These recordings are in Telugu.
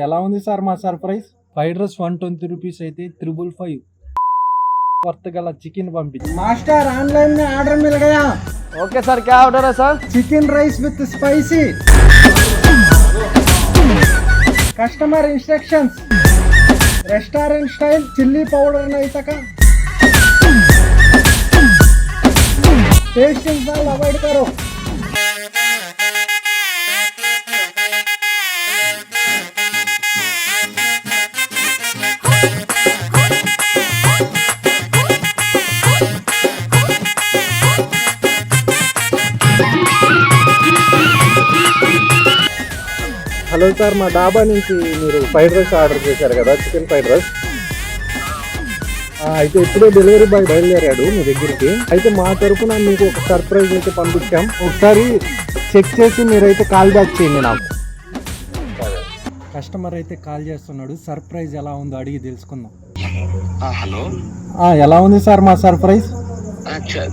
ఎలా ఉంది సార్ మా సర్ప్రైజ్? ఫ్రైడ్ రైస్ 120 రూపీస్ అయితే 555 వర్త్ గల చికెన్ పంపించి. मास्टर ऑनलाइन में ऑर्डर मिल गया। ओके सर, क्या ऑर्डर है sir? Chicken rice with spicy. Customer instructions, restaurant style chilli powder नहीं सका, टेस्टिंग साल अवॉइड करो। హలో సార్, మా డాబా నుంచి మీరు ఫ్రైడ్ రైస్ ఆర్డర్ చేశారు కదా, చికెన్ ఫ్రైడ్ రైస్. అయితే ఇప్పుడే డెలివరీ బాయ్ బయలుదేరాడు మీ దగ్గరికి. అయితే మా తరఫున మీకు ఒక సర్ప్రైజ్ అయితే పంపించాం. ఒకసారి చెక్ చేసి మీరైతే కాల్ బ్యాక్ చేయండి నాకు. కస్టమర్ అయితే కాల్ చేస్తున్నాడు, సర్ప్రైజ్ ఎలా ఉందో అడిగి తెలుసుకుందాం. హలో, ఎలా ఉంది సార్ మా సర్ప్రైజ్?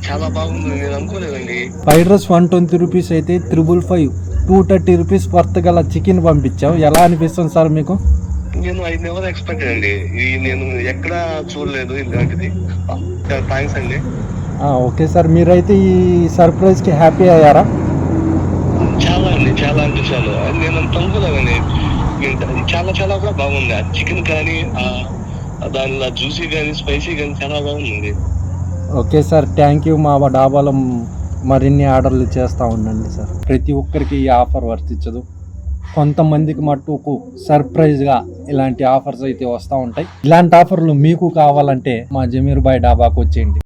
చాలా బాగుంది, నేను అనుకోలేదండి. ఫ్రైడ్ రైస్ 120 రూపీస్ అయితే 555 230 రూపీస్ వర్త్ గల చికెన్ పంపించావు. ఎలా అనిపిస్తుంది సార్ మీకు? నేను ఐ నెవర్ ఎక్స్పెక్టెడ్ అండి, నేను ఎక్కడ చూడలేదు ఇలాంటిది. థ్యాంక్స్ అండి. ఓకే సార్, మీరైతే ఈ సర్ప్రైజ్కి హ్యాపీ అయ్యారా? చాలా అండి, చాలా అంటే చాలా. నేను అంత అనుకోలేదండి, చాలా చాలా కూడా బాగుంది. ఆ చికెన్ కానీ దానిలో జ్యూసీ కానీ స్పైసీ కానీ చాలా బాగుంది. Okay sir, thank you. మా డాబాలో మరిన్ని ఆర్డర్లు చేస్తూ ఉండండి సార్. ప్రతి ఒక్కరికి ఈ ఆఫర్ వర్తించదు, కొంతమందికి మట్టుకు సర్ప్రైజ్గా ఇలాంటి ఆఫర్స్ అయితే వస్తూ ఉంటాయి. ఇలాంటి ఆఫర్లు మీకు కావాలంటే మా జమీర్ బాయ్ డాబాకు వచ్చేయండి.